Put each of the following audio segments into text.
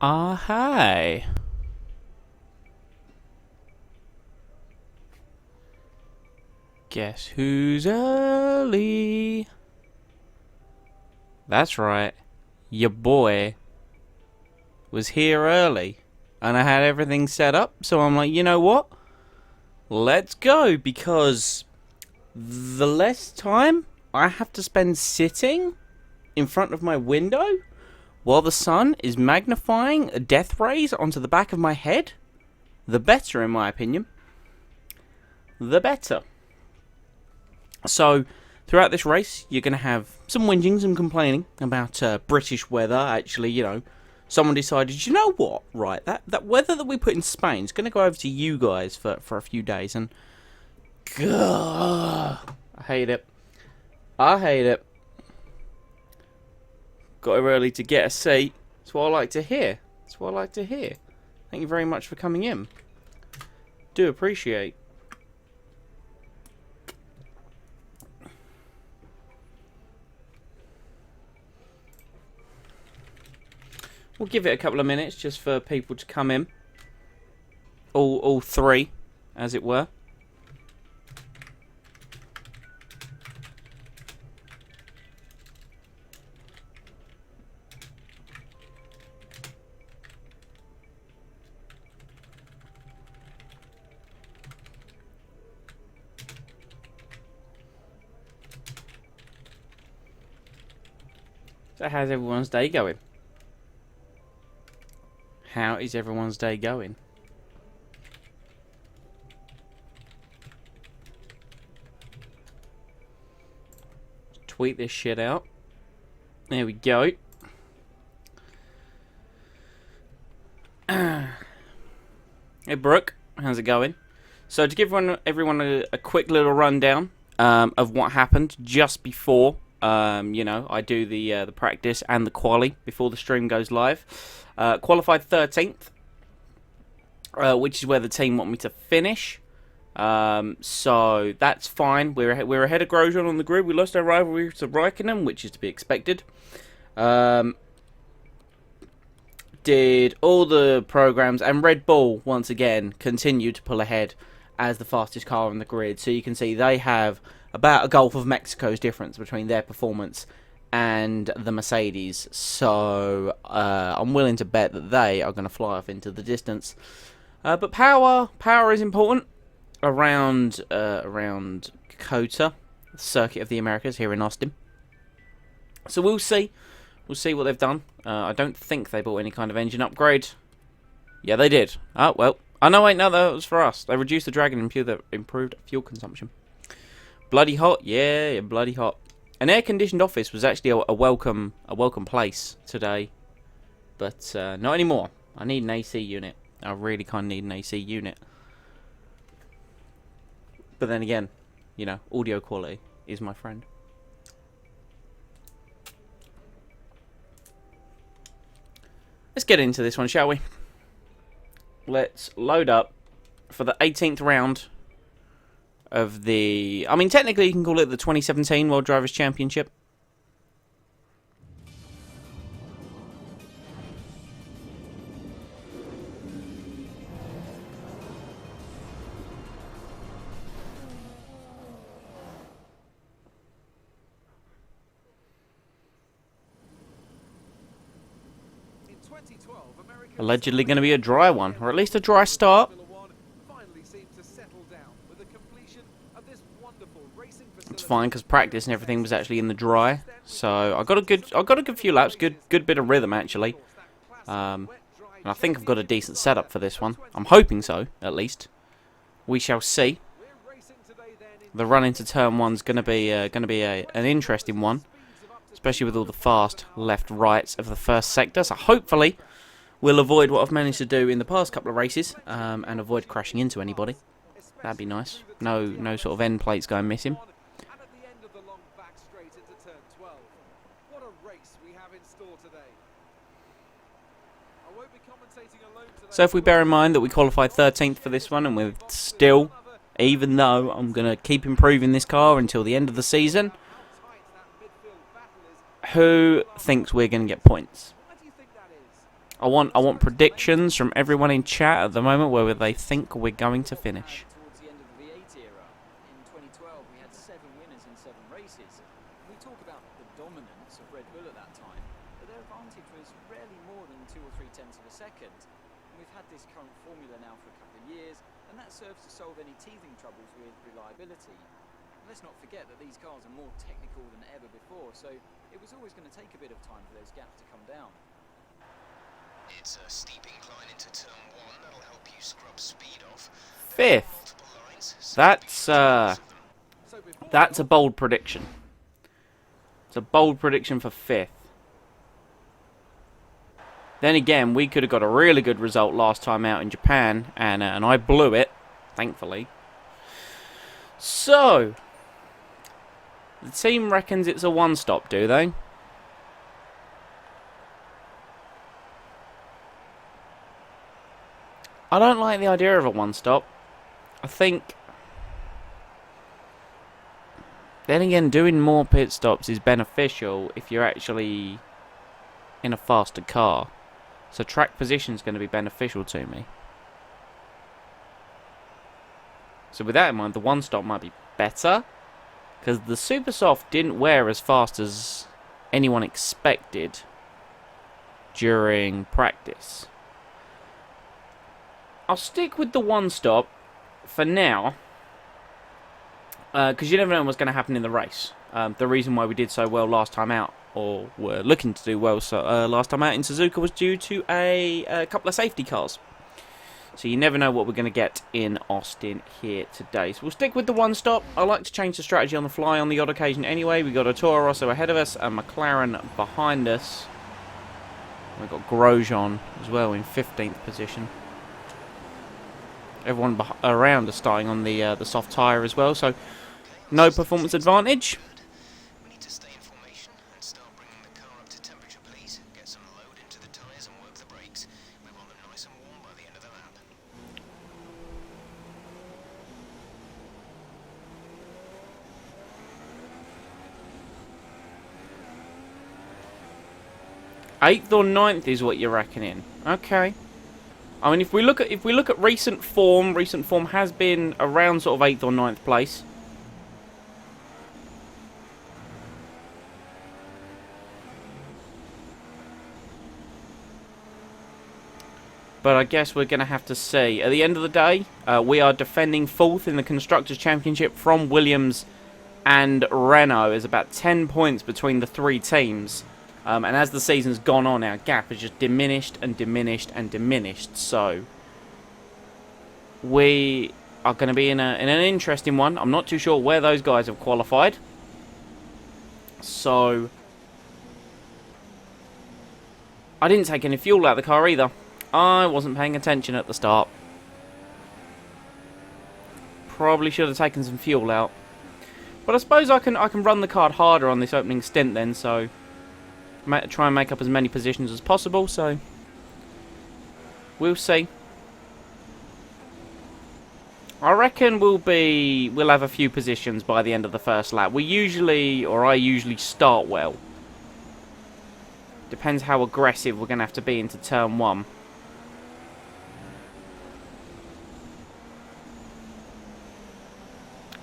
Hi. Guess who's early? That's right. Your boy was here early. And I had everything set up. So I'm like, you know what? Let's go. Because the less time I have to spend sitting in front of my window while the sun is magnifying death rays onto the back of my head, the better, in my opinion. The better. So, throughout this race, you're going to have some whinging, some complaining about British weather. Actually, you know, someone decided, you know what, right, that weather that we put in Spain is going to go over to you guys for a few days. And, I hate it. I hate it. Got here early to get a seat. That's what I like to hear. That's what I like to hear. Thank you very much for coming in. Do appreciate. We'll give it a couple of minutes just for people to come in. All three, as it were. So how's everyone's day going? How is everyone's day going? Tweet this shit out. There we go. Hey Brooke, how's it going? So to give everyone a quick little rundown of what happened just before, you know, I do the practice and the quali before the stream goes live. Qualified 13th, which is where the team want me to finish. So that's fine. We're ahead of Grosjean on the grid. We lost our rivalry to Raikkonen, which is to be expected. Did all the programs, and Red Bull once again continued to pull ahead as the fastest car on the grid. So you can see they have about a Gulf of Mexico's difference between their performance and the Mercedes. So I'm willing to bet that they are going to fly off into the distance. But power is important around COTA, the Circuit of the Americas here in Austin. So we'll see. We'll see what they've done. I don't think they bought any kind of engine upgrade. Yeah, they did. Oh, well. Oh, no, wait, no, that was for us. They reduced the drag and improved fuel consumption. Bloody hot. Yeah, bloody hot. An air-conditioned office was actually a welcome place today. But not anymore. I need an AC unit. I really kind of need an AC unit. But then again, you know, audio quality is my friend. Let's get into this one, shall we? Let's load up for the 18th round of the... I mean, technically you can call it the 2017 World Drivers' Championship. Allegedly going to be a dry one, or at least a dry start. It's fine because practice and everything was actually in the dry, so I got a good few laps, good bit of rhythm actually. And I think I've got a decent setup for this one. I'm hoping so, at least. We shall see. The run into turn one's going to be an interesting one, especially with all the fast left rights of the first sector. So hopefully we'll avoid what I've managed to do in the past couple of races, and avoid crashing into anybody. That'd be nice. No sort of end plates going missing. So if we bear in mind that we qualified 13th for this one, and we're still, even though I'm going to keep improving this car until the end of the season, who thinks we're going to get points? I want predictions from everyone in chat at the moment where they think we're going to finish. Towards the end of the V8 era, in 2012 we had 7 winners in 7 races. We talk about the dominance of Red Bull at that time, but their advantage was rarely more than 2 or 3 tenths of a second. And we've had this current formula now for a couple of years, and that serves to solve any teething troubles with reliability. Let's not forget that these cars are more technical than ever before, so it was always going to take a bit of time for those gaps to come down. It's a steep incline into turn 1 that'll help you scrub speed off. 5th. That's a bold prediction. It's a bold prediction for 5th. Then again, we could have got a really good result last time out in Japan, and I blew it, thankfully. So, the team reckons it's a one-stop, do they? I don't like the idea of a one-stop. I think... Then again, doing more pit stops is beneficial if you're actually in a faster car. So track position is going to be beneficial to me. So with that in mind, the one-stop might be better. Because the Super Soft didn't wear as fast as anyone expected during practice. I'll stick with the one-stop for now. Because you never know what's going to happen in the race. The reason why we did so well last time out, or were looking to do well last time out in Suzuka, was due to a couple of safety cars. So you never know what we're going to get in Austin here today. So we'll stick with the one-stop. I like to change the strategy on the fly on the odd occasion anyway. We've got a Toro Rosso ahead of us and McLaren behind us. We've got Grosjean as well in 15th position. Everyone around is starting on the soft tyre as well, so no performance advantage. We need to stay in formation and start bringing the car up to temperature, please. Get some load into the tyres and work the brakes. We want them nice and warm by the end of the lap. Eighth or 9th is what you're reckoning. Okay. I mean, if we look at recent form has been around sort of 8th or 9th place. But I guess we're going to have to see. At the end of the day, we are defending 4th in the Constructors' Championship from Williams and Renault. There's about 10 points between the 3 teams. And as the season's gone on, our gap has just diminished and diminished and diminished. So, we are going to be in an interesting one. I'm not too sure where those guys have qualified. So, I didn't take any fuel out of the car either. I wasn't paying attention at the start. Probably should have taken some fuel out. But I suppose I can run the car harder on this opening stint then, so... try and make up as many positions as possible, so we'll see. I reckon we'll have a few positions by the end of the first lap. I usually start well. Depends how aggressive we're going to have to be into turn 1.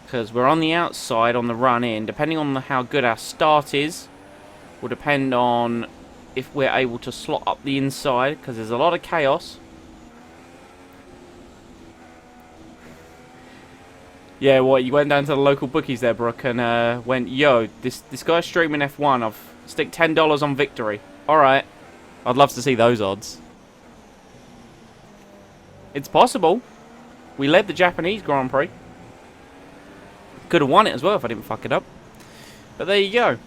Because we're on the outside on the run in. Depending on how good our start is, will depend on if we're able to slot up the inside, because there's a lot of chaos. Yeah, what, you went down to the local bookies there, Brooke, and went, yo, this guy's streaming F1, I've stick $10 on victory. Alright, I'd love to see those odds. It's possible. We led the Japanese Grand Prix. Could have won it as well if I didn't fuck it up. But there you go.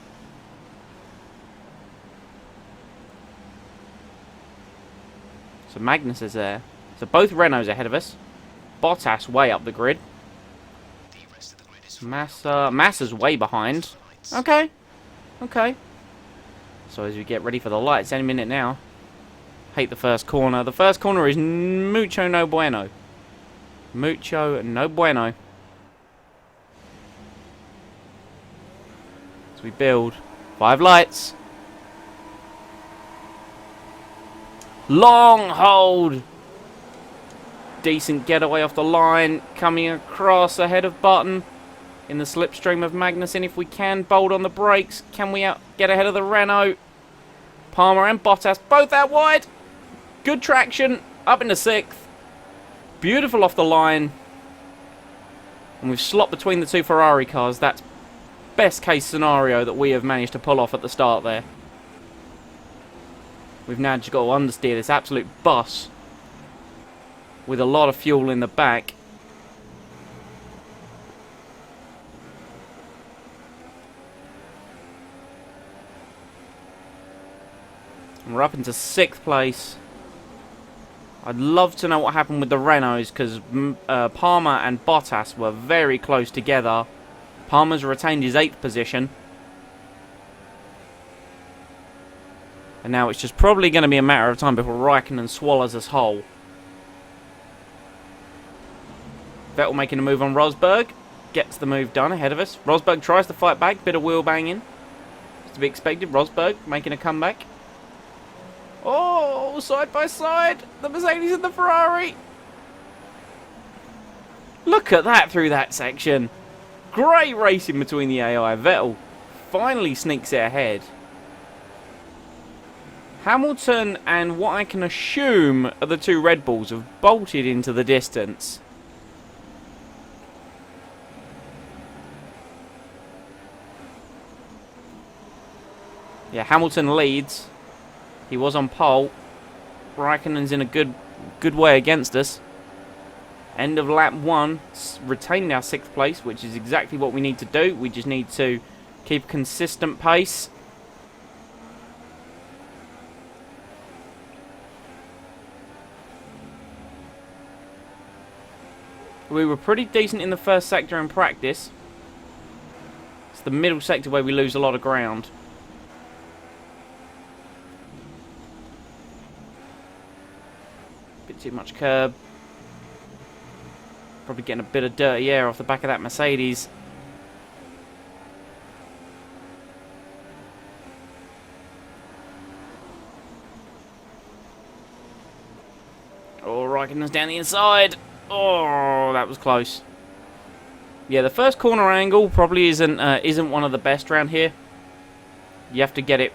So Magnus is there. So both Renaults ahead of us. Bottas way up the grid. Massa's way behind. Okay. Okay. So as we get ready for the lights, any minute now. Hate the first corner. The first corner is mucho no bueno. Mucho no bueno. As we build 5 lights. Long hold. Decent getaway off the line. Coming across ahead of Button. In the slipstream of Magnussen. If we can, bold on the brakes. Can we get ahead of the Renault? Palmer and Bottas both out wide. Good traction. Up into 6th. Beautiful off the line. And we've slopped between the two Ferrari cars. That's best case scenario that we have managed to pull off at the start there. We've now just got to understeer this absolute bus with a lot of fuel in the back. And we're up into 6th place. I'd love to know what happened with the Renaults, because Palmer and Bottas were very close together. Palmer's retained his 8th position. And now it's just probably going to be a matter of time before Raikkonen swallows us whole. Vettel making a move on Rosberg. Gets the move done ahead of us. Rosberg tries to fight back. Bit of wheel banging. It's to be expected. Rosberg making a comeback. Oh, side by side. The Mercedes and the Ferrari. Look at that through that section. Great racing between the AI. Vettel finally sneaks it ahead. Hamilton and what I can assume are the two Red Bulls have bolted into the distance. Yeah, Hamilton leads. He was on pole. Raikkonen's in a good way against us. End of lap 1. Retained our 6th place, which is exactly what we need to do. We just need to keep consistent pace. We were pretty decent in the first sector in practice. It's the middle sector where we lose a lot of ground. Bit too much curb. Probably getting a bit of dirty air off the back of that Mercedes. Oh, Raikkonen's down the inside. Oh, that was close. Yeah, the first corner angle probably isn't one of the best around here. You have to get it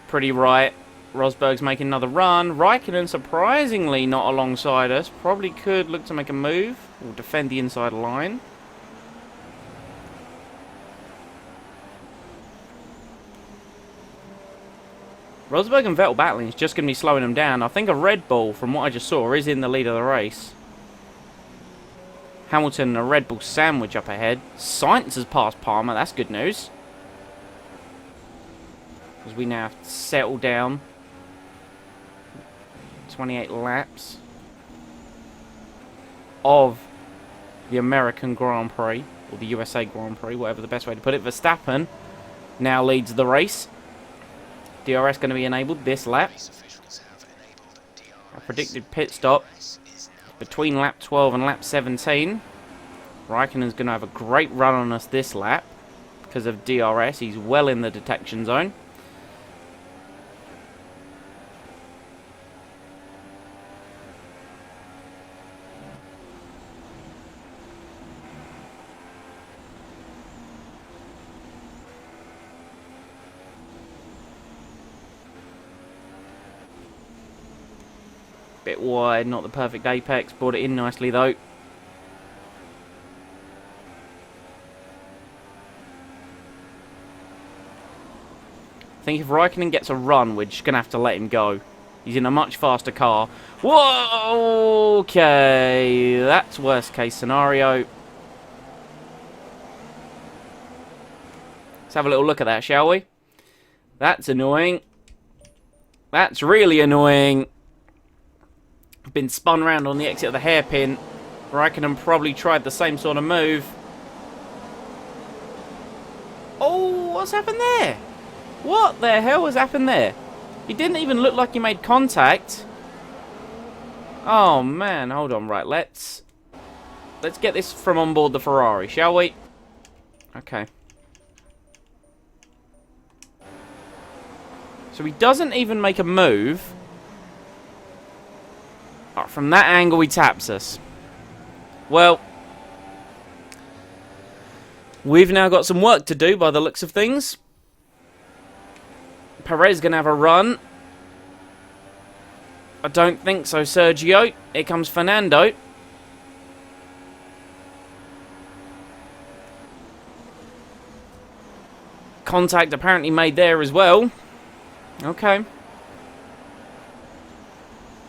pretty right. Rosberg's making another run. Raikkonen surprisingly not alongside us. Probably could look to make a move or defend the inside line. Rosberg and Vettel battling is just going to be slowing them down. I think a Red Bull, from what I just saw, is in the lead of the race. Hamilton and a Red Bull sandwich up ahead. Sainz has passed Palmer. That's good news. Because we now have to settle down. 28 laps of the American Grand Prix, or the USA Grand Prix, whatever the best way to put it. Verstappen now leads the race. DRS going to be enabled this lap. Our predicted pit stop between lap 12 and lap 17. Raikkonen's going to have a great run on us this lap because of DRS. He's well in the detection zone. Bit wide, not the perfect apex. Brought it in nicely though. I think if Raikkonen gets a run, we're just going to have to let him go. He's in a much faster car. Whoa! Okay, that's worst case scenario. Let's have a little look at that, shall we? That's annoying. That's really annoying. Been spun round on the exit of the hairpin. Raikkonen probably tried the same sort of move. Oh, what's happened there? What the hell has happened there? He didn't even look like he made contact. Oh man, hold on, right, let's get this from on board the Ferrari, shall we? Okay. So he doesn't even make a move. Oh, from that angle, he taps us. Well, we've now got some work to do by the looks of things. Perez going to have a run. I don't think so, Sergio. Here comes Fernando. Contact apparently made there as well. Okay.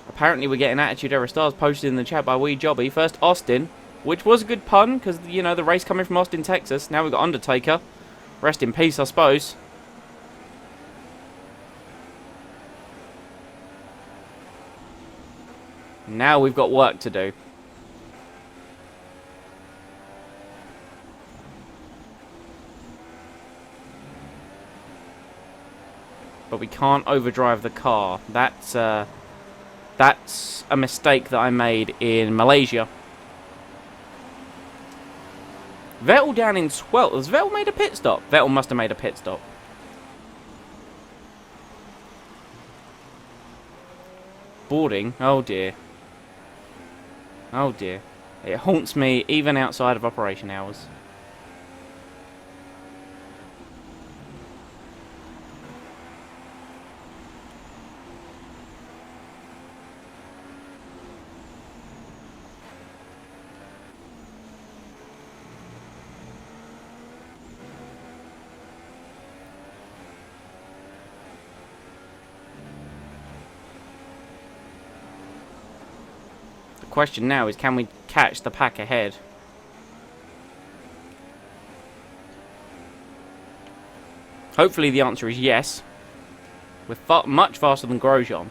Apparently we're getting Attitude Era Stars posted in the chat by Wee Jobby. First Austin, which was a good pun, because, you know, the race coming from Austin, Texas. Now we've got Undertaker. Rest in peace, I suppose. Now we've got work to do. But we can't overdrive the car. That's a mistake that I made in Malaysia. Vettel down in 12th. Has Vettel made a pit stop? Vettel must have made a pit stop. Boarding? Oh dear. Oh dear. It haunts me even outside of operation hours. The question now is, can we catch the pack ahead? Hopefully the answer is yes. We're much faster than Grosjean.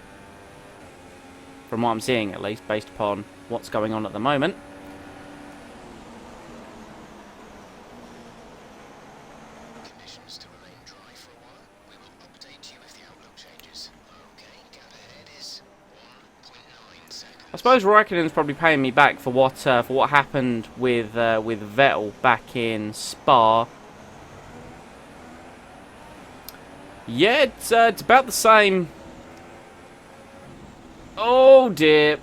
From what I'm seeing, at least, based upon what's going on at the moment. Conditions to remain dry for a while. We will update you if the outlook changes. Okay, gap ahead is 1.9 seconds. I suppose Raikkonen's probably paying me back for what happened with Vettel back in Spa. Yeah, it's about the same. Oh dear,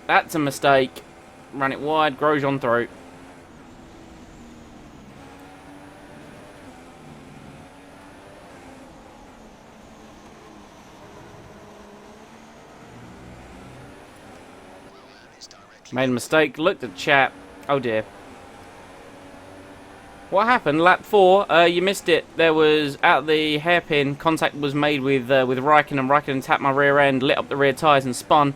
that's a mistake. Ran it wide, Grosjean through. Made a mistake, looked at chat. Oh dear. What happened? Lap 4, you missed it. There was, at the hairpin, contact was made with Raikkonen. Raikkonen tapped my rear end, lit up the rear tyres and spun.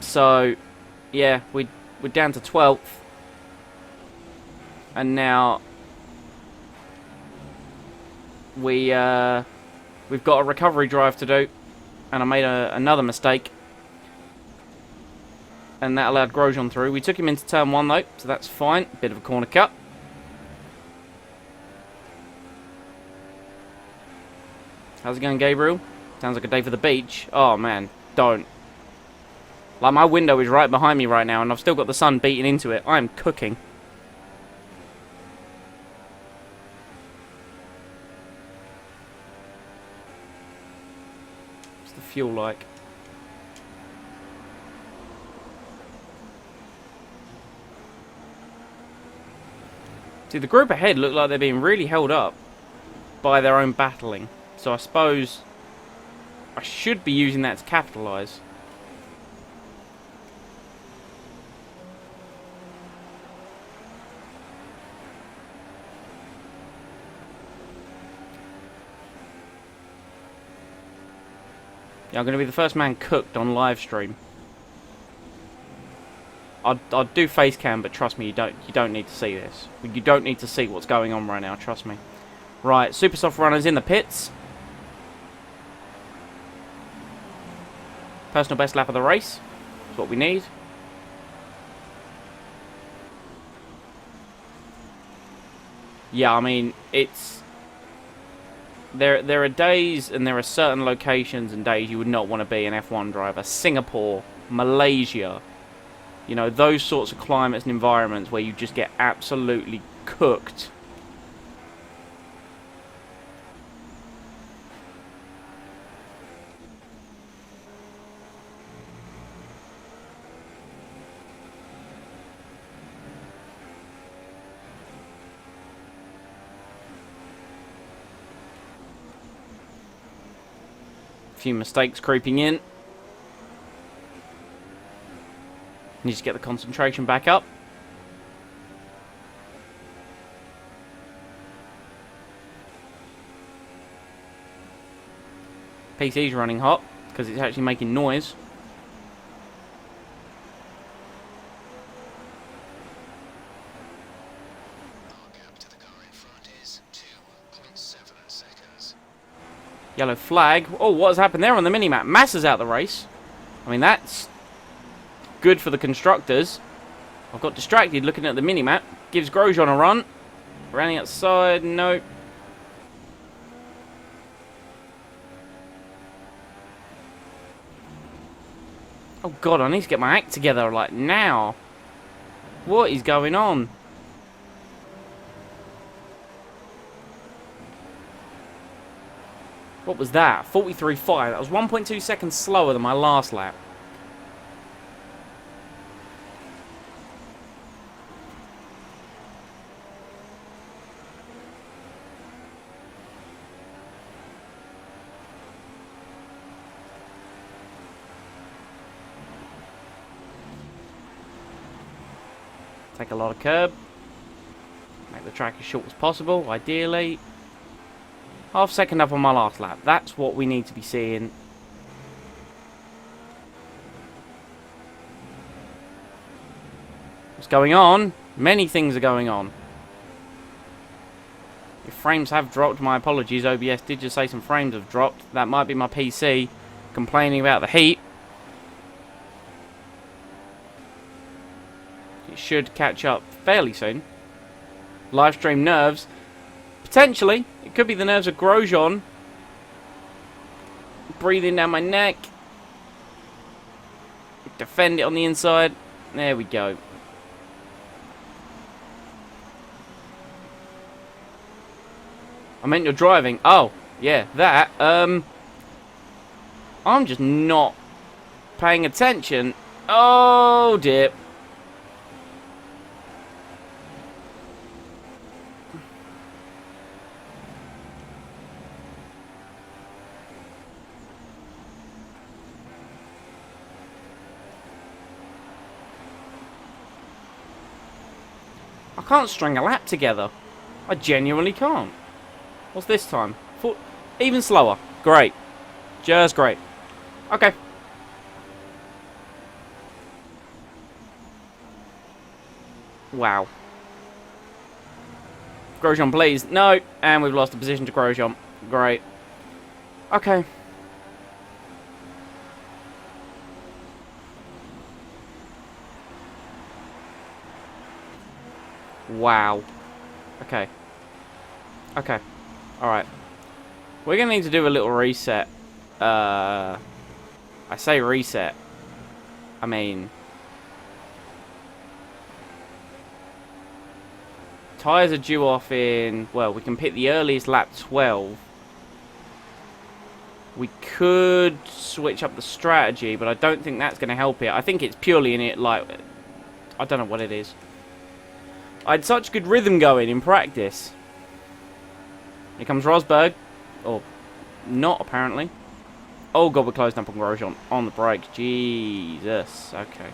So, yeah, we're down to 12th. And now we've got a recovery drive to do. And I made another mistake. And that allowed Grosjean through. We took him into turn 1 though, so that's fine. Bit of a corner cut. How's it going, Gabriel? Sounds like a day for the beach. Oh man, don't. Like, my window is right behind me right now and I've still got the sun beating into it. I'm cooking. What's the fuel like? See, the group ahead look like they're being really held up by their own battling. So I suppose I should be using that to capitalise. Yeah, I'm going to be the first man cooked on live stream. I'd do face cam, but trust me, you don't need to see this. You don't need to see what's going on right now, trust me. Right, Super Soft Runners in the pits. Personal best lap of the race. That's what we need. Yeah, I mean, it's... There are days and there are certain locations and days you would not want to be an F1 driver. Singapore, Malaysia... You know, those sorts of climates and environments where you just get absolutely cooked. A few mistakes creeping in. Need to get the concentration back up. PC's running hot because it's actually making noise. Our gap to the car in front is 2.7 seconds. Yellow flag. Oh, what has happened there on the minimap? Massa's out the race. I mean, that's good for the constructors. I've got distracted looking at the minimap. Gives Grosjean a run. Running outside. Nope. Oh god, I need to get my act together, like, now. What is going on? What was that? 43.5. That was 1.2 seconds slower than my last lap. Take a lot of curb. Make the track as short as possible, ideally. Half second up on my last lap. That's what we need to be seeing. What's going on? Many things are going on. If frames have dropped, my apologies. OBS did just say some frames have dropped. That might be my PC complaining about the heat. It should catch up fairly soon. Live stream nerves. Potentially. It could be the nerves of Grosjean. Breathing down my neck. Defend it on the inside. There we go. I meant you're driving. Oh, yeah, that. I'm just not paying attention. Oh, dear. I can't string a lap together. I genuinely can't. What's this time? Even slower. Great. Just great. Okay. Wow. Grosjean, please. No. And we've lost the position to Grosjean. Great. Okay. Wow. Okay. Okay. Alright. We're going to need to do a little reset. I say reset. I mean... tyres are due off in... well, we can pick the earliest lap 12. We could switch up the strategy, but I don't think that's going to help it. I think it's purely in it, like... I don't know what it is. I had such good rhythm going in practice. Here comes Rosberg. Or not, apparently. Oh, God, we're closing up on Grosjean. On the brakes. Jesus. Okay.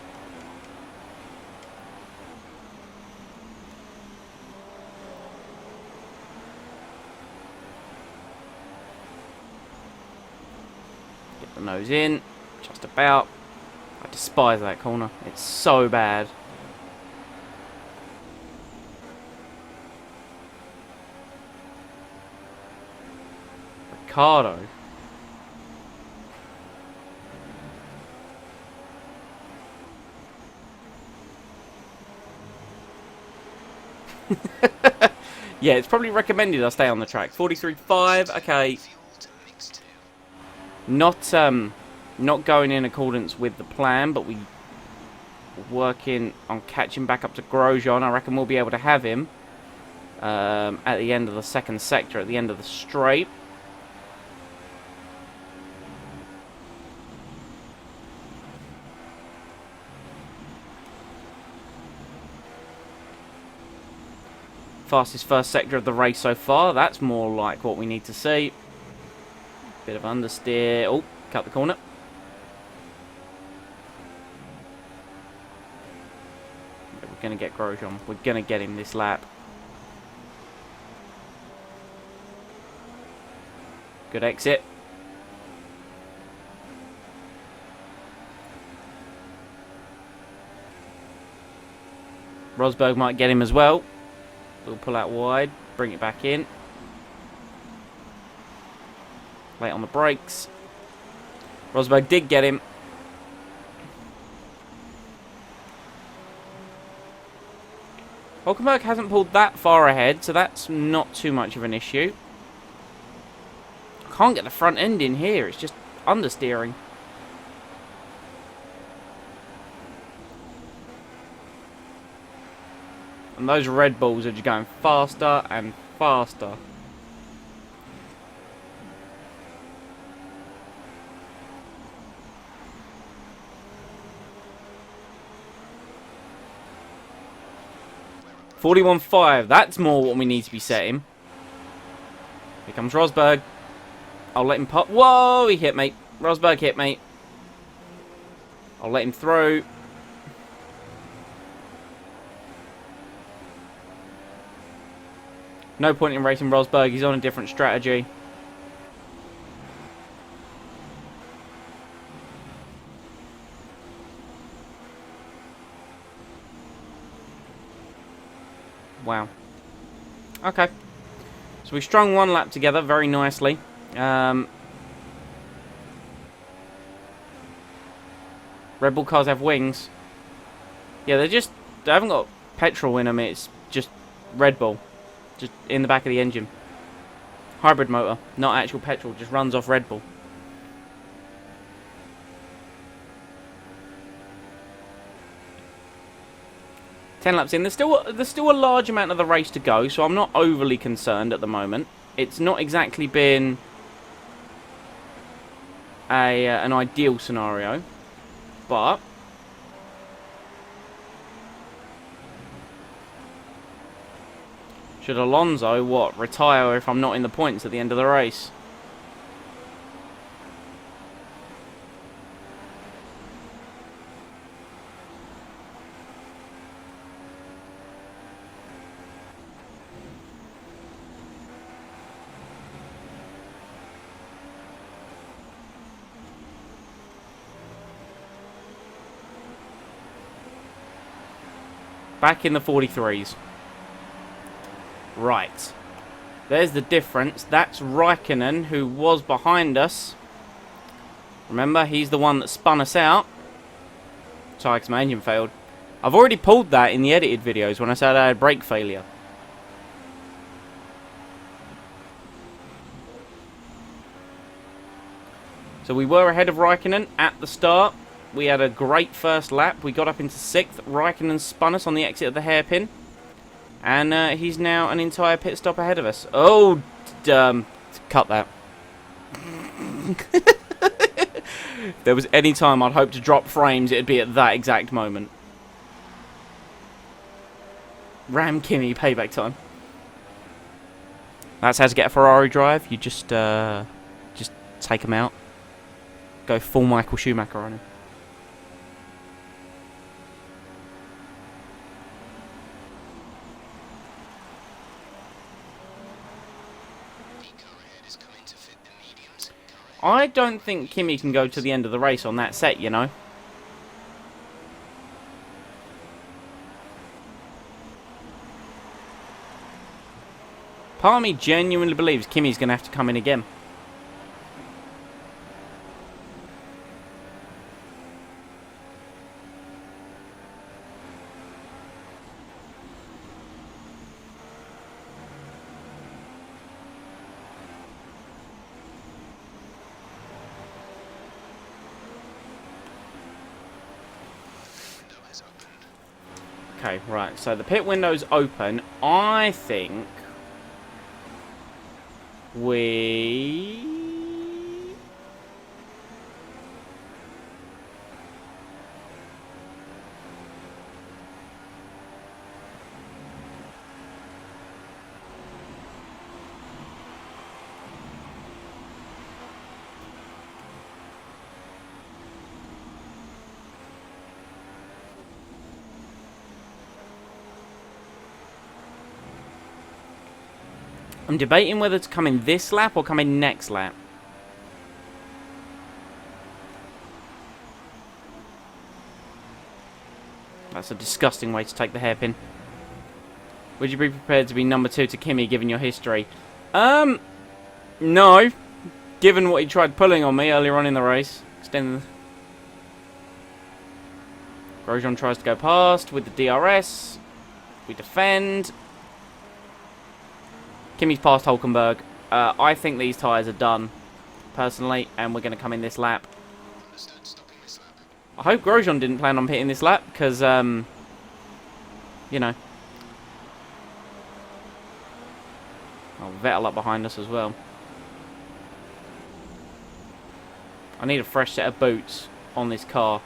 Get the nose in. Just about. I despise that corner. It's so bad. Ricardo. Yeah, it's probably recommended I stay on the track. 43.5, okay. Not going in accordance with the plan, but we working on catching back up to Grosjean. I reckon we'll be able to have him at the end of the second sector, at the end of the straight. Fastest first sector of the race so far. That's more like what we need to see. Bit of understeer. Oh, cut the corner. We're going to get Grosjean. We're going to get him this lap. Good exit. Rosberg might get him as well. We'll pull out wide, bring it back in. Late on the brakes. Rosberg did get him. Hulkenberg hasn't pulled that far ahead, so that's not too much of an issue. Can't get the front end in here, it's just understeering. And those Red Bulls are just going faster and faster. .41.5, that's more what we need to be setting. Here comes Rosberg. I'll let him pop. Whoa, he hit me. Rosberg hit me. I'll let him through. No point in racing Rosberg. He's on a different strategy. Wow. Okay. So we strung one lap together very nicely. Red Bull cars have wings. Yeah, they haven't got petrol in them. It's just Red Bull. Just in the back of the engine. Hybrid motor, not actual petrol. Just runs off Red Bull. Ten laps in. There's still a large amount of the race to go, so I'm not overly concerned at the moment. It's not exactly been an ideal scenario, but should Alonso retire if I'm not in the points at the end of the race? Back in the 43s. Right. There's the difference. That's Raikkonen, who was behind us. Remember, he's the one that spun us out. Sorry, because my engine failed. I've already pulled that in the edited videos when I said I had brake failure. So we were ahead of Raikkonen at the start. We had a great first lap. We got up into 6th. Raikkonen spun us on the exit of the hairpin. And he's now an entire pit stop ahead of us. Oh, cut that. If there was any time I'd hope to drop frames, it'd be at that exact moment. Ram Kimmy, payback time. That's how to get a Ferrari drive. You just take him out. Go full Michael Schumacher on him. I don't think Kimi can go to the end of the race on that set, you know. Part of me genuinely believes Kimi's going to have to come in again. Okay, right, so the pit window's open. I think we... I'm debating whether to come in this lap or come in next lap. That's a disgusting way to take the hairpin. Would you be prepared to be number 2 to Kimi, given your history? No. Given what he tried pulling on me earlier on in the race. Grosjean tries to go past with the DRS. We defend. Kimi's past Hulkenberg. I think these tyres are done, personally, and we're going to come in this lap. Understood. Stopping this lap. I hope Grosjean didn't plan on hitting this lap, because, you know. Oh, Vettel up behind us as well. I need a fresh set of boots on this car.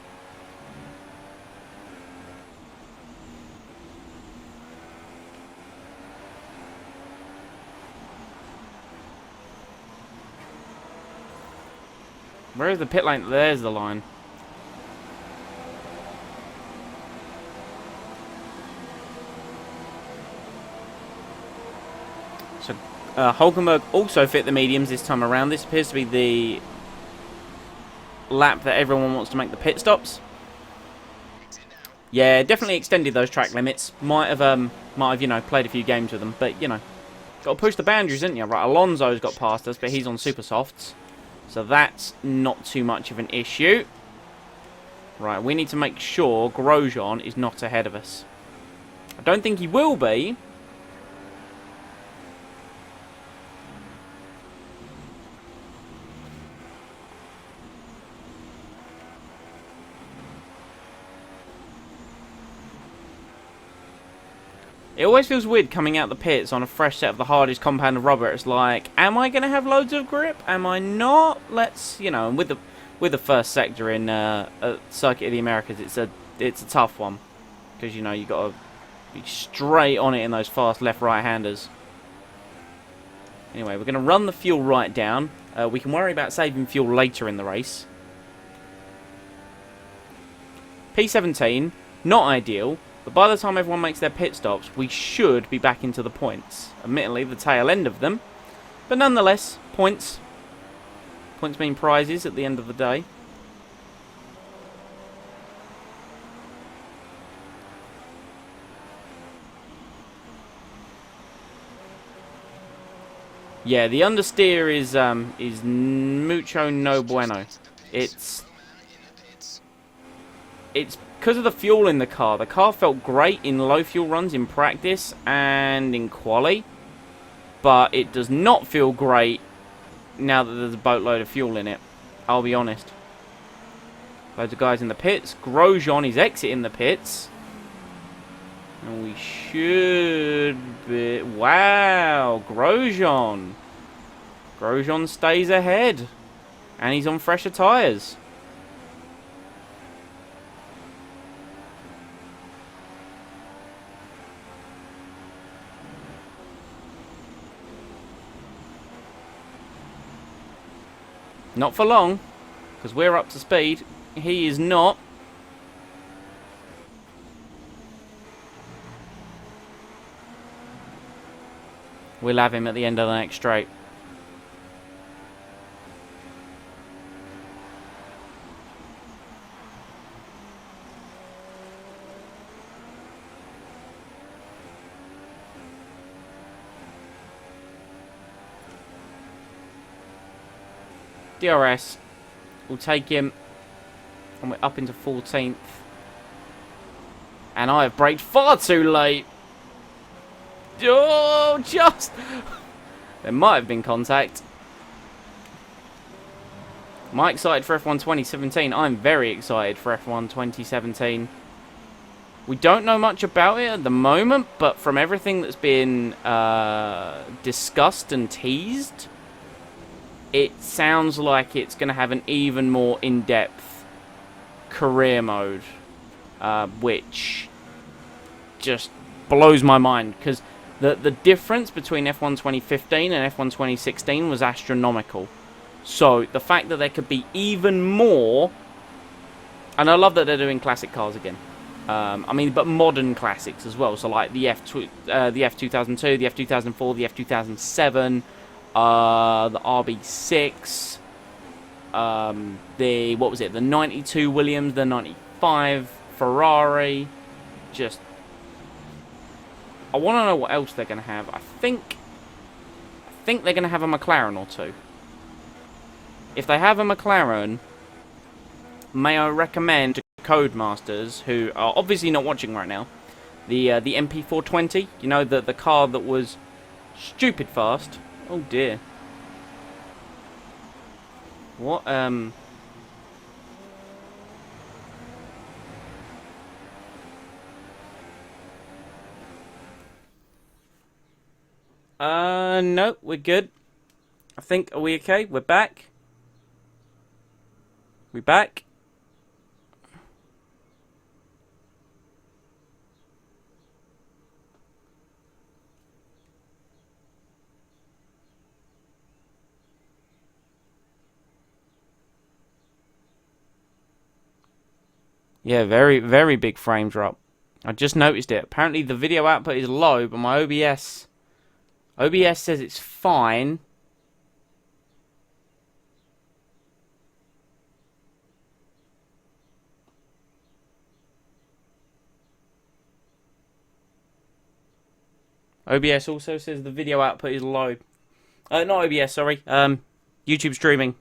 Where is the pit lane? There's the line. So Hulkenberg also fit the mediums this time around. This appears to be the lap that everyone wants to make the pit stops. Yeah, definitely extended those track limits. Might have, you know, played a few games with them, but you know, got to push the boundaries, didn't you? Right, Alonso's got past us, but he's on super softs, so that's not too much of an issue. Right, we need to make sure Grosjean is not ahead of us. I don't think he will be. It always feels weird coming out the pits on a fresh set of the hardest compound of rubber. It's like, am I going to have loads of grip? Am I not? Let's, you know, and with the first sector in Circuit of the Americas, it's a tough one, because you know you got to be straight on it in those fast left-right-handers. Anyway, we're going to run the fuel right down. We can worry about saving fuel later in the race. P17, not ideal. But by the time everyone makes their pit stops, we should be back into the points. Admittedly, the tail end of them. But nonetheless, points. Points mean prizes at the end of the day. Yeah, the understeer is mucho no bueno. It's because of the fuel in the car. The car felt great in low fuel runs in practice and in quali, but it does not feel great now that there's a boatload of fuel in it. I'll be honest. Loads of guys in the pits. Grosjean is exiting the pits. And we should be... Wow, Grosjean. Grosjean stays ahead. And he's on fresher tyres. Not for long, because we're up to speed. He is not. We'll have him at the end of the next straight. DRS. We'll take him. And we're up into 14th. And I have braked far too late. Oh, just... There might have been contact. Am I excited for F1 2017? I'm very excited for F1 2017. We don't know much about it at the moment, but from everything that's been discussed and teased, it sounds like it's going to have an even more in-depth career mode, which just blows my mind, because the difference between F1 2015 and F1 2016 was astronomical. So the fact that there could be even more, and I love that they're doing classic cars again. I mean, but modern classics as well. So like the F2002, the F2004, the F2007, the RB6, the what was it? The 92 Williams, the 95 Ferrari. Just, I want to know what else they're going to have. I think they're going to have a McLaren or two. If they have a McLaren, may I recommend to Codemasters, who are obviously not watching right now, the MP420. You know, the car that was stupid fast. Oh dear. What no, we're good. I think, are we okay? We're back. We back? Yeah, very, very big frame drop. I just noticed it. Apparently the video output is low, but my OBS says it's fine. OBS also says the video output is low. Not OBS, sorry. YouTube streaming.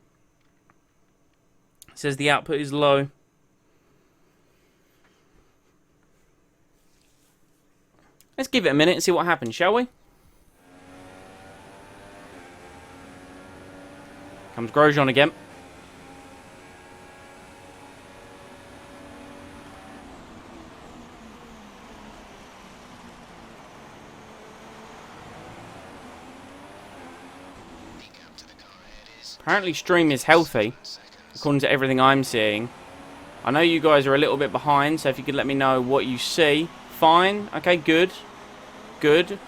It says the output is low. Let's give it a minute and see what happens, shall we? Comes Grosjean again. Apparently stream is healthy, according to everything I'm seeing. I know you guys are a little bit behind, so if you could let me know what you see. Fine. Okay, good. Good.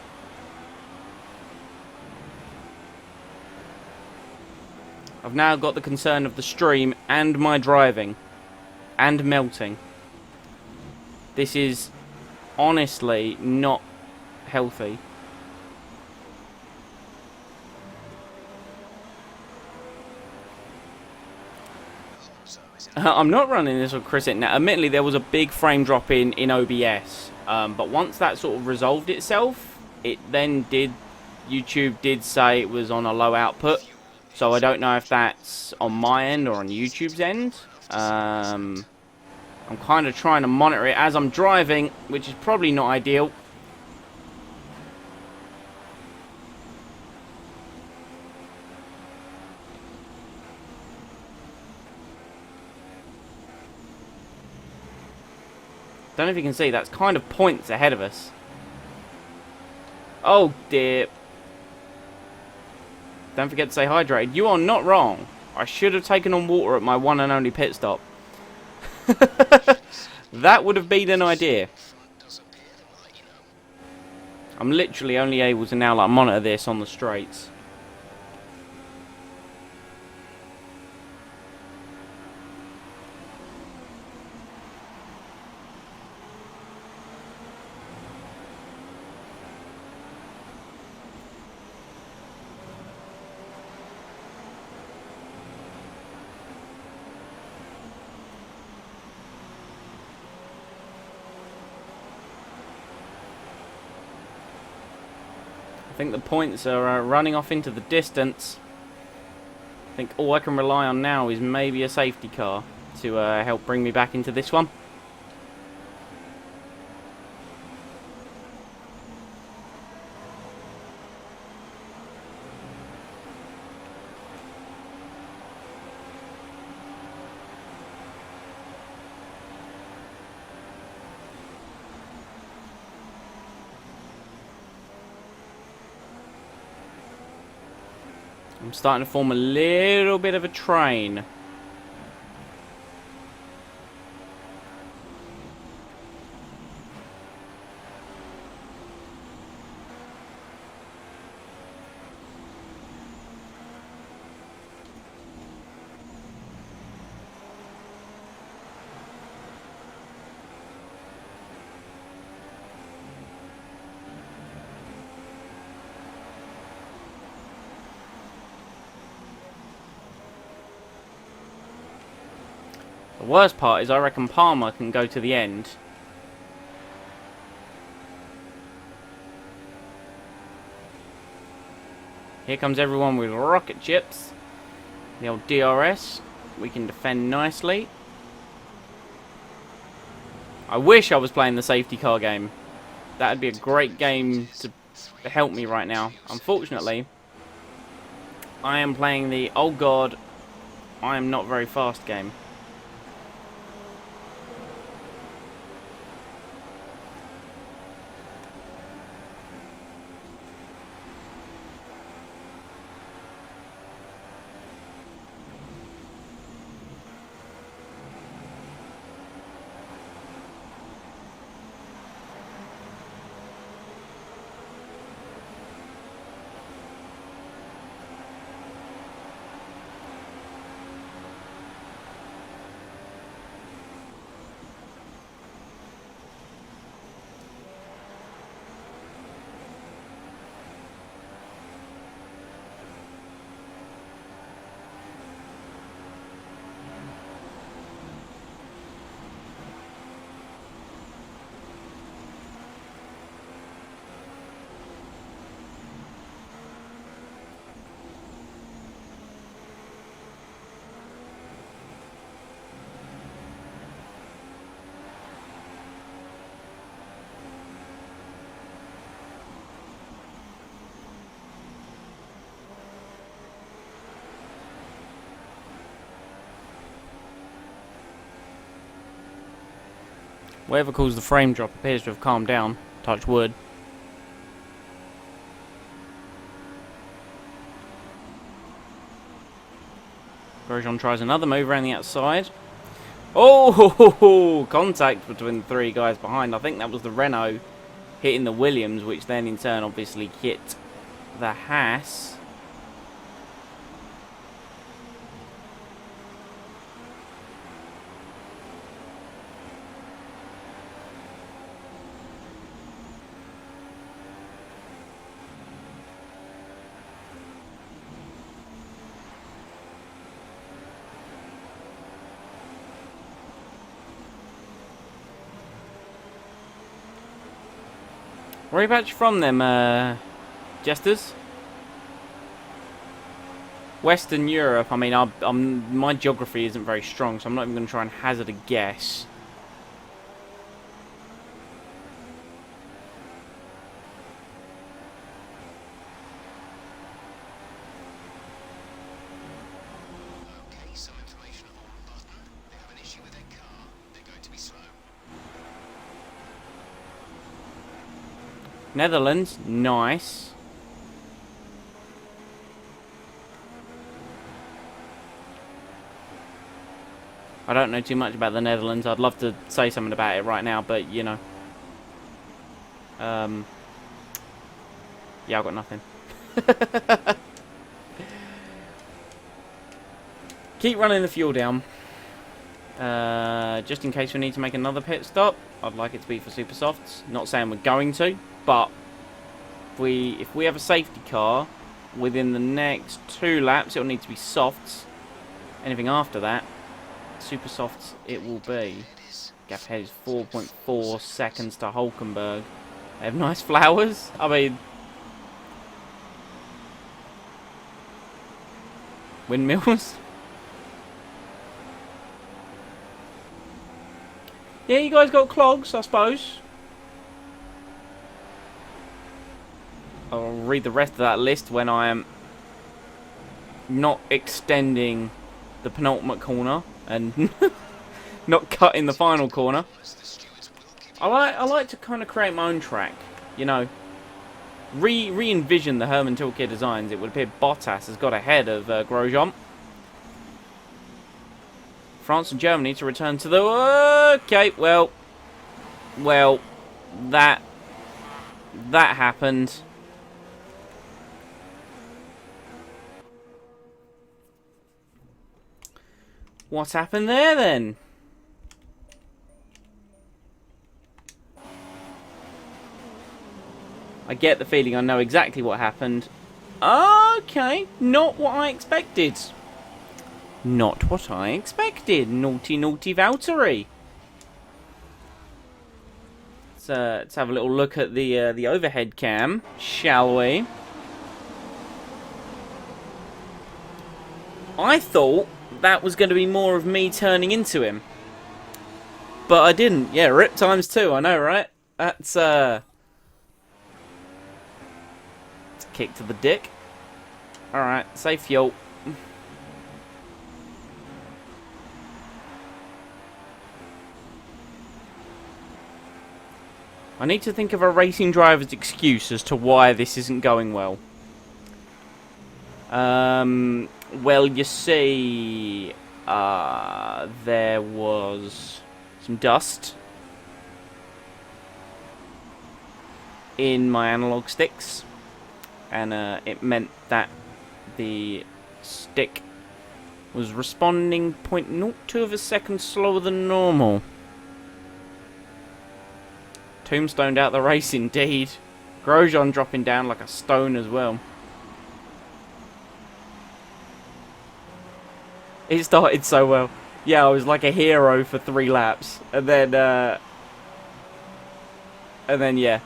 I've now got the concern of the stream and my driving. And melting. This is honestly not healthy. I'm not running this on Chris. Now, admittedly, there was a big frame drop in OBS. But once that sort of resolved itself, it then did... YouTube did say it was on a low output. So I don't know if that's on my end or on YouTube's end. I'm kind of trying to monitor it as I'm driving, which is probably not ideal. Don't know if you can see, that's kind of points ahead of us. Oh dear. Don't forget to stay hydrated. You are not wrong. I should have taken on water at my one and only pit stop. That would have been an idea. I'm literally only able to now like monitor this on the straights. I think the points are running off into the distance. I think all I can rely on now is maybe a safety car to help bring me back into this one. I'm starting to form a little bit of a train. The worst part is I reckon Palmer can go to the end. Here comes everyone with rocket ships. The old DRS. We can defend nicely. I wish I was playing the safety car game. That would be a great game to help me right now. Unfortunately, I am playing the, oh god, I am not very fast game. Whatever caused the frame drop appears to have calmed down. Touch wood. Grosjean tries another move around the outside. Oh, contact between the three guys behind. I think that was the Renault hitting the Williams, which then in turn obviously hit the Haas. Where about you from them, Jesters? Western Europe. I mean, my geography isn't very strong, so I'm not even going to try and hazard a guess. Okay, some information on button. They have an issue with their car. They're going to be slow. Netherlands, nice. I don't know too much about the Netherlands. I'd love to say something about it right now, but you know. Yeah, I've got nothing. Keep running the fuel down. Just in case we need to make another pit stop. I'd like it to be for super softs. Not saying we're going to, but if we have a safety car within the next 2 laps, it'll need to be softs. Anything after that, super softs it will be. Gap ahead is 4.4 seconds to Hulkenberg. They have nice flowers. I mean, windmills. Yeah, you guys got clogs, I suppose. I'll read the rest of that list when I am not extending the penultimate corner and not cutting the final corner. I like to kind of create my own track, you know. Re-envision the Hermann Tilke designs. It would appear Bottas has got ahead of Grosjean. France and Germany to return to the... Okay, well, that happened. What happened there then? I get the feeling I know exactly what happened. Okay, not what I expected. Not what I expected. Naughty, naughty Valtteri. Let's have a little look at the overhead cam, shall we? I thought that was going to be more of me turning into him, but I didn't. Yeah, rip times 2. I know, right? That's it's a kick to the dick. All right, save fuel. I need to think of a racing driver's excuse as to why this isn't going well. Well, you see, there was some dust in my analog sticks, and it meant that the stick was responding 0.02 of a second slower than normal. Tombstoned out the race indeed. Grosjean dropping down like a stone as well. It started so well. Yeah, I was like a hero for 3 laps. And then yeah.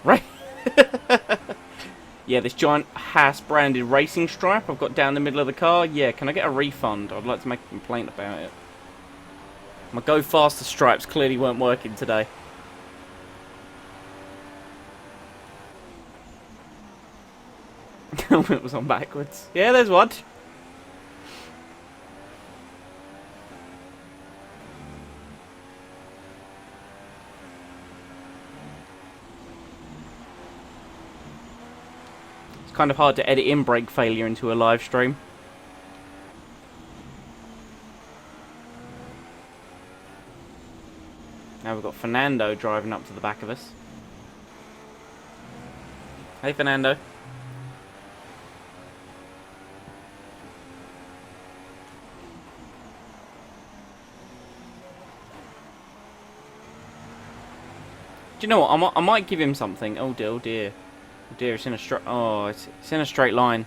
Right. Yeah, this giant Haas branded racing stripe I've got down the middle of the car. Yeah, can I get a refund? I'd like to make a complaint about it. My go faster stripes clearly weren't working today. It was on backwards. Yeah, there's one. Kind of hard to edit in brake failure into a live stream. Now we've got Fernando driving up to the back of us. Hey, Fernando. Do you know what? I might give him something. Oh dear, oh dear. Oh dear, it's in a straight... Oh, it's in a straight line.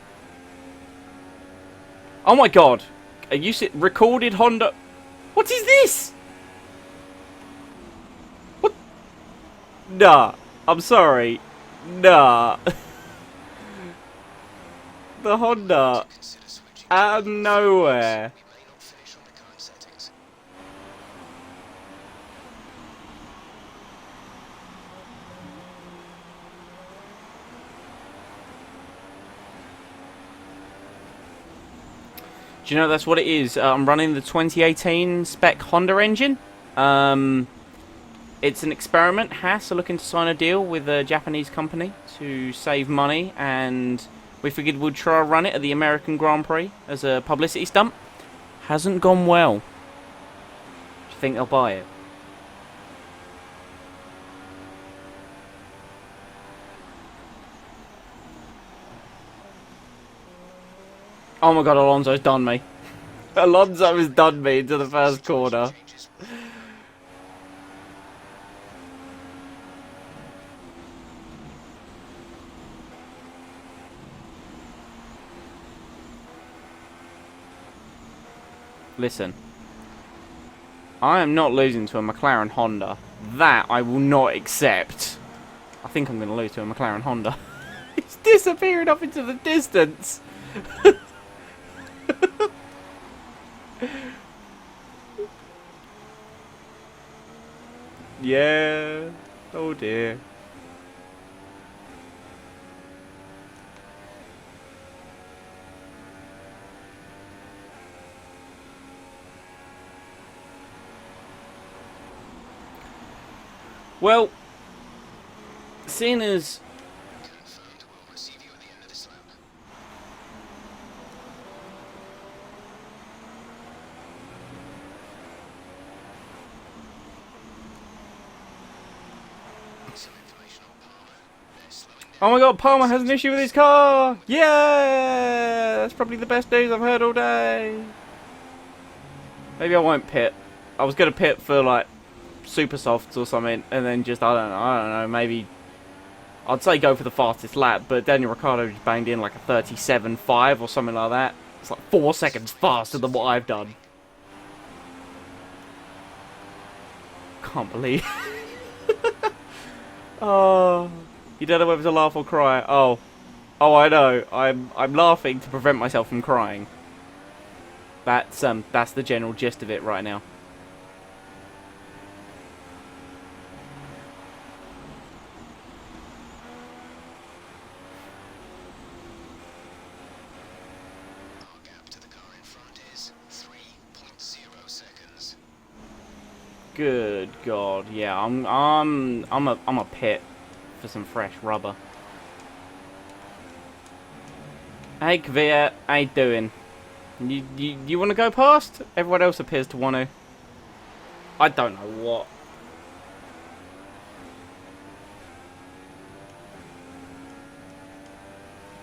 Oh my god! Are you recorded Honda... What is this? What? Nah. I'm sorry. Nah. The Honda. Out of nowhere. Do you know that's what it is? I'm running the 2018 spec Honda engine. It's an experiment. Haas are looking to sign a deal with a Japanese company to save money, and we figured we'd try to run it at the American Grand Prix as a publicity stunt. Hasn't gone well. Do you think they'll buy it? Oh my god, Alonso's done me. Alonso has done me into the first corner. Listen. I am not losing to a McLaren Honda. That I will not accept. I think I'm going to lose to a McLaren Honda. It's disappearing off into the distance. Yeah. Oh dear. Well, seeing as Oh my god, Palmer has an issue with his car! Yeah! That's probably the best news I've heard all day. Maybe I won't pit. I was going to pit for, like, super softs or something, and then just, I don't know, maybe... I'd say go for the fastest lap, but Daniel Ricciardo just banged in like a 37.5 or something like that. It's like 4 seconds faster than what I've done. Can't believe. Oh, you don't know whether to laugh or cry. Oh, I know. I'm laughing to prevent myself from crying. That's the general gist of it right now. Our gap to the car in front is 3.0 seconds. Good God, yeah. I'm a pit for some fresh rubber. Hey Kvyat, how you doing? You want to go past? Everyone else appears to want to. I don't know what.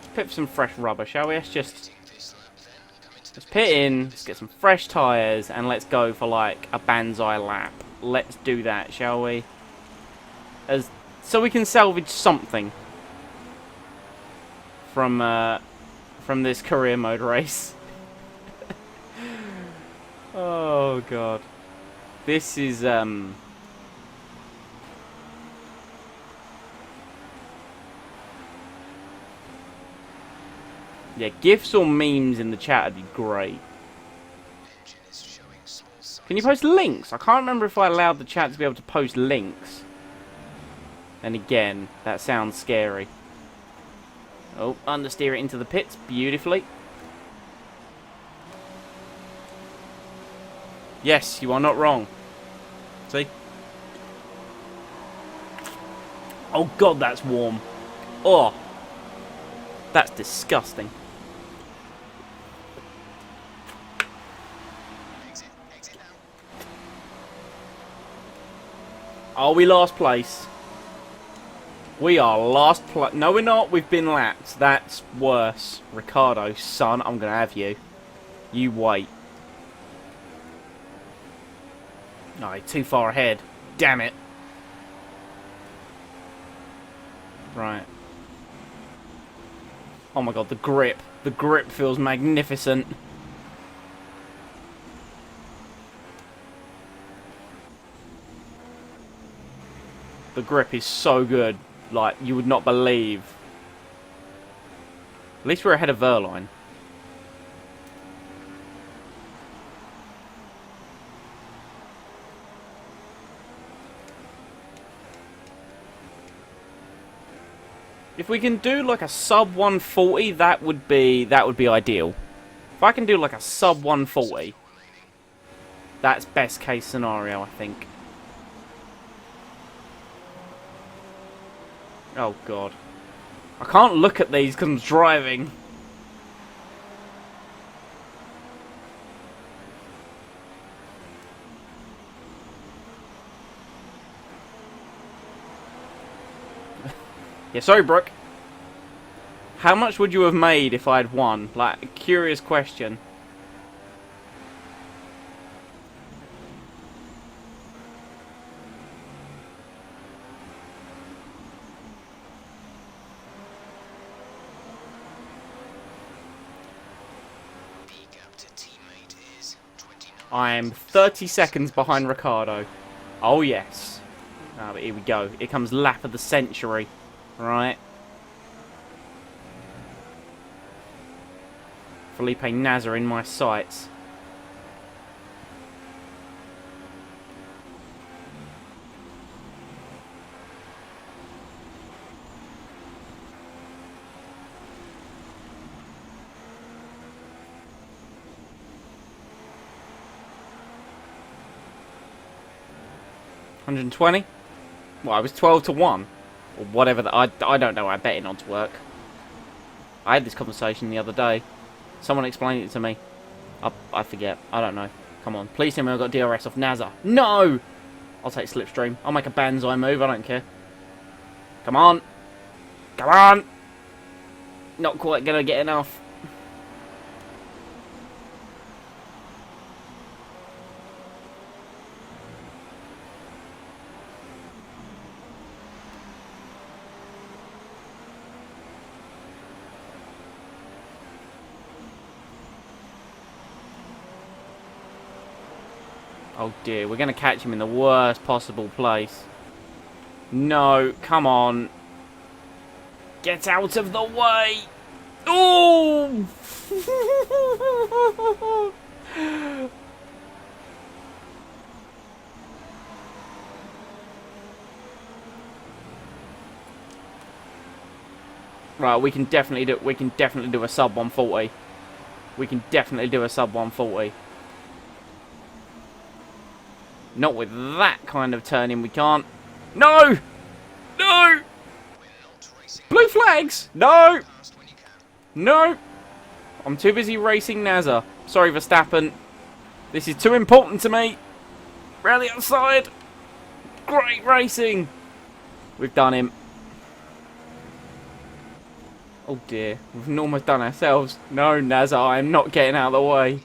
Let's pit for some fresh rubber, shall we? Let's pit in, let's get some fresh tyres, and let's go for like a banzai lap. Let's do that, shall we? So we can salvage something from this career mode race. Oh god, this is yeah, gifs or memes in the chat would be great. Can you post links? I can't remember if I allowed the chat to be able to post links. And again, that sounds scary. Oh, understeer it into the pits beautifully. Yes, you are not wrong. See? Oh god, that's warm. Oh, that's disgusting. Are we last place? We are last place. No, we're not. We've been lapped. That's worse. Ricardo, son, I'm going to have you. You wait. No, you're too far ahead. Damn it. Right. Oh my god, the grip. The grip feels magnificent. The grip is so good. Like, you would not believe. At least we're ahead of Verline. If we can do like a sub 140, that would be ideal. If I can do like a sub 140, that's best case scenario, I think. Oh god. I can't look at these because I'm driving. Yeah, sorry, Brooke. How much would you have made if I'd won? Like, a curious question. I am 30 seconds behind Ricardo. Oh, yes. Ah, but here we go. Here comes lap of the century. Right. Felipe Nasser in my sights. $120? Well, I was 12 to 1. Or whatever. I don't know how betting odds work. I had this conversation the other day. Someone explained it to me. I forget. I don't know. Come on. Please tell me I got DRS off Nazar. No! I'll take Slipstream. I'll make a banzai move. I don't care. Come on. Come on! Not quite gonna get enough. Oh dear, we're going to catch him in the worst possible place. No, come on. Get out of the way! Oh! Right, we can definitely do a sub 140. We can definitely do a sub 140. Not with that kind of turning, we can't. No! No! Blue flags! No! No! I'm too busy racing NASA. Sorry, Verstappen. This is too important to me. Round the outside. Great racing. We've done him. Oh dear. We've almost done ourselves. No, NASA, I'm not getting out of the way.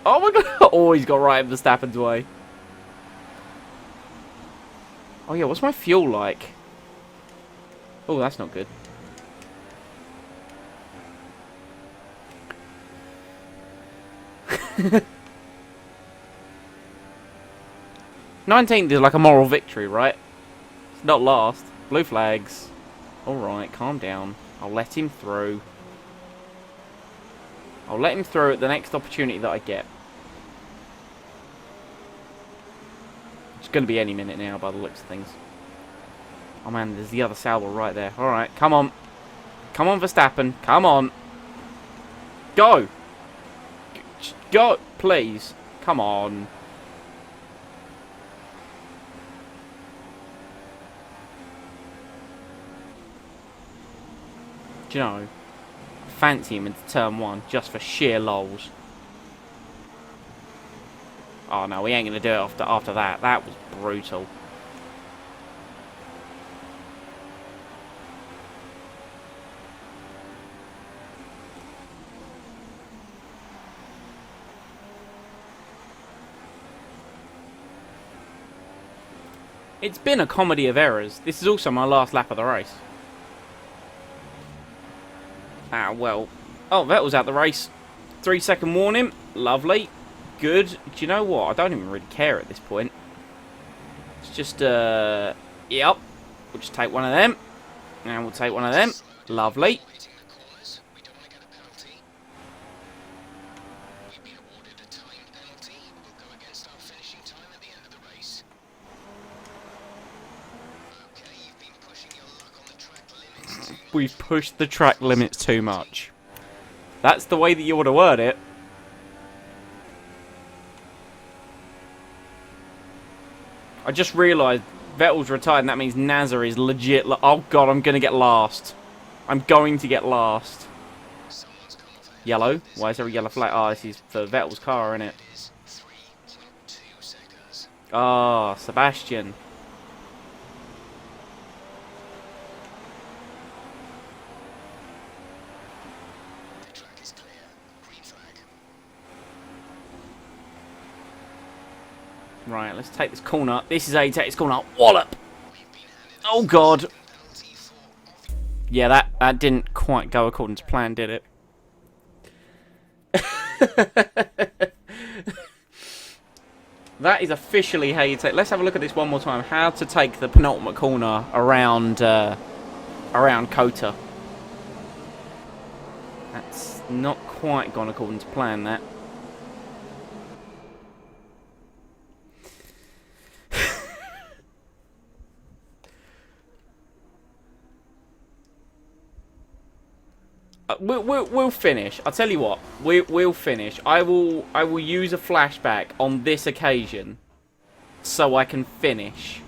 Oh my god. Oh, he's got right in Verstappen's way. Oh yeah, what's my fuel like? Oh, that's not good. $19th is like a moral victory, right? It's not last. Blue flags. Alright, calm down. I'll let him through. I'll let him through at the next opportunity that I get. It's going to be any minute now by the looks of things. Oh man, there's the other Sauber right there. Alright, come on. Come on, Verstappen. Come on. Go! Go, please. Come on. Do you know, I fancy him into turn 1 just for sheer lols. Oh no, we ain't going to do it after that. That was brutal. It's been a comedy of errors. This is also my last lap of the race. Ah, well. Oh, Vettel's out the race. 3-second warning. Lovely. Good. Do you know what? I don't even really care at this point. It's just, yep. We'll just take one of them. And we'll take one of them. Lovely. We've pushed the track limits too much. That's the way that you want to word it. I just realised Vettel's retired and that means NASA is legit. Oh god, I'm going to get last. I'm going to get last. Yellow? Why is there a yellow flag? Oh, this is for Vettel's car, isn't it? Ah, oh, Sebastian. Right, let's take this corner. This is how you take this corner. Wallop! Oh, God. Yeah, that didn't quite go according to plan, did it? That is officially how you take... Let's have a look at this one more time. How to take the penultimate corner around Kota. That's not quite gone according to plan, that. We'll finish. I'll tell you what. We'll finish. I will use a flashback on this occasion, so I can finish.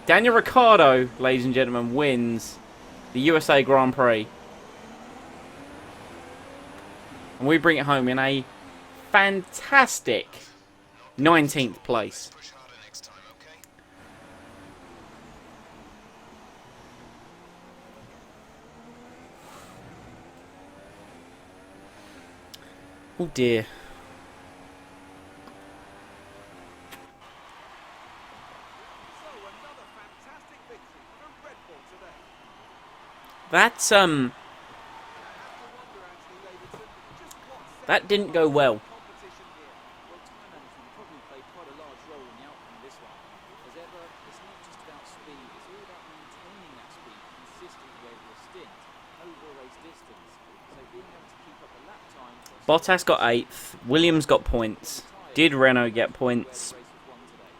Daniel Ricciardo, ladies and gentlemen, wins the USA Grand Prix, and we bring it home in a fantastic 19th place. Oh dear. That's that didn't go well. Well, time management probably played quite a large role in the outcome of this one. As ever, it's not just about speed, it's all about maintaining that speed consistently over a stint, over a race distance. So being able to keep up the lap time... Bottas got 8th. Williams got points. Did Renault get points?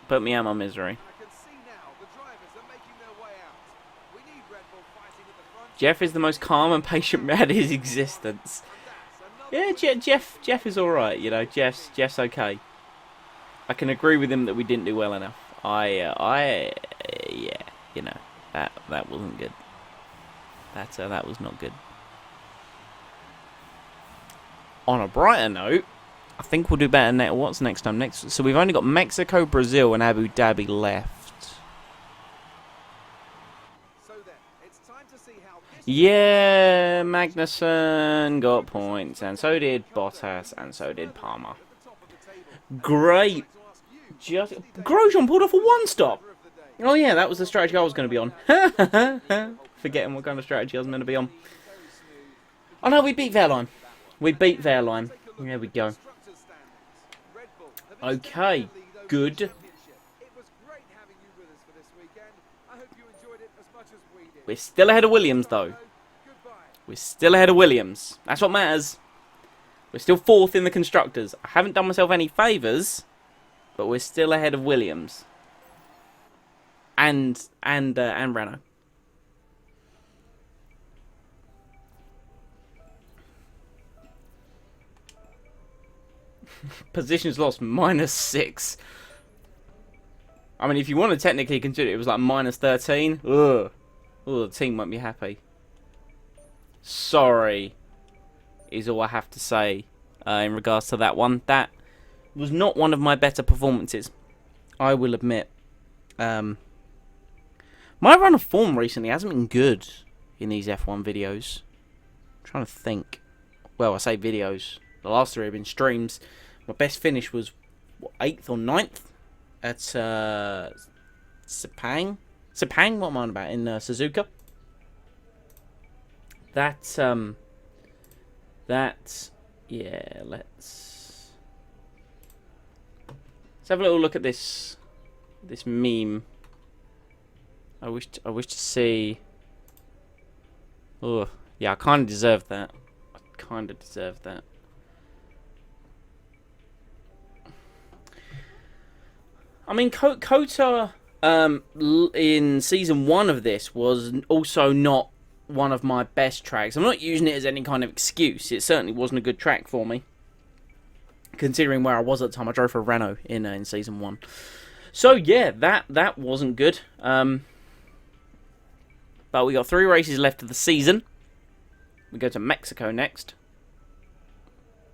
Put me out of my misery. Jeff is the most calm and patient man in his existence. Yeah, Jeff is alright, you know. Jeff's okay. I can agree with him that we didn't do well enough. Yeah, you know, that wasn't good. That was not good. On a brighter note, I think we'll do better. What's next time? So we've only got Mexico, Brazil, and Abu Dhabi left. Yeah, Magnussen got points, and so did Bottas, and so did Palmer. Great. Grosjean pulled off a one-stop. Oh yeah, that was the strategy I was going to be on. Forgetting what kind of strategy I was meant to be on. Oh no, we beat Verline. We beat Verline. There we go. Okay, good. We're still ahead of Williams, though. We're still ahead of Williams. That's what matters. We're still 4th in the Constructors. I haven't done myself any favours, but we're still ahead of Williams. And Renault. Positions lost, -6. I mean, if you want to technically consider it, it was like -13. Ugh. Oh, the team won't be happy. Sorry, is all I have to say in regards to that one. That was not one of my better performances, I will admit. My run of form recently hasn't been good in these F1 videos. I'm trying to think. Well, I say videos. The last 3 have been streams. My best finish was, what, 8th or 9th at Sepang. Sepang, what am I on about? In Suzuka. Yeah, let's have a little look at this meme. I wish to see. Oh, yeah, I kind of deserved that. I mean, Kota in season 1 of this was also not one of my best tracks. I'm not using it as any kind of excuse. It certainly wasn't a good track for me, considering where I was at the time. I drove for Renault in season 1. So yeah, that wasn't good. But we got 3 races left of the season. We go to Mexico next,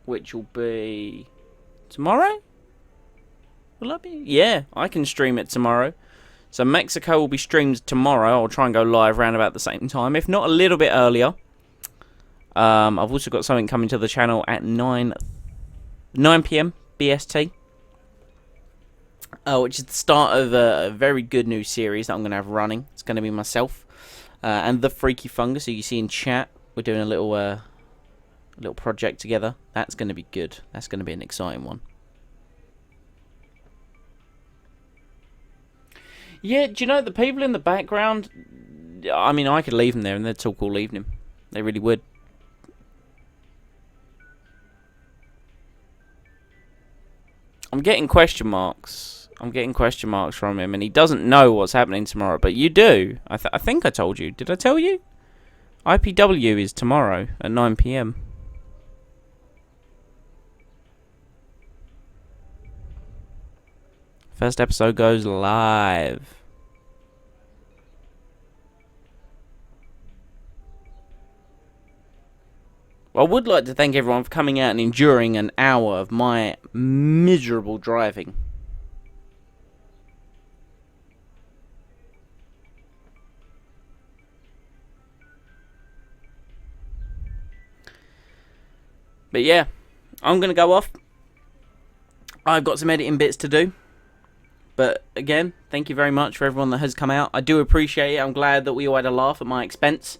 which will be tomorrow. Will that be? Yeah, I can stream it tomorrow. So Mexico will be streamed tomorrow. I'll try and go live around about the same time, if not a little bit earlier. I've also got something coming to the channel at 9 PM BST, which is the start of a very good new series that I'm going to have running. It's going to be myself and the Freaky Fungus, who you see in chat. We're doing a little project together. That's going to be good. That's going to be an exciting one. Yeah, do you know, the people in the background, I mean, I could leave them there and they'd talk all evening. They really would. I'm getting question marks. from him, and he doesn't know what's happening tomorrow. But you do. I think I told you. Did I tell you? IPW is tomorrow at 9 PM. First episode goes live. Well, I would like to thank everyone for coming out and enduring an hour of my miserable driving. But yeah, I'm going to go off. I've got some editing bits to do. But again, thank you very much for everyone that has come out. I do appreciate it. I'm glad that we all had a laugh at my expense.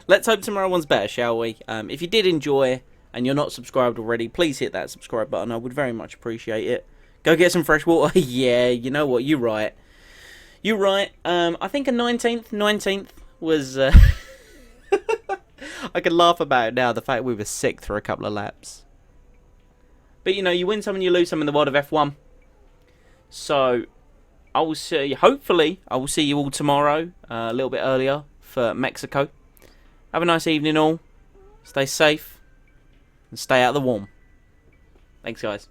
Let's hope tomorrow one's better, shall we? If you did enjoy and you're not subscribed already, please hit that subscribe button. I would very much appreciate it. Go get some fresh water. Yeah, you know what? You're right. You're right. I think a 19th was... I can laugh about it now, the fact we were sick through a couple of laps. But, you know, you win some and you lose some in the world of F1. So, I will see... Hopefully, I will see you all tomorrow, a little bit earlier, for Mexico. Have a nice evening all. Stay safe. And stay out of the warm. Thanks, guys.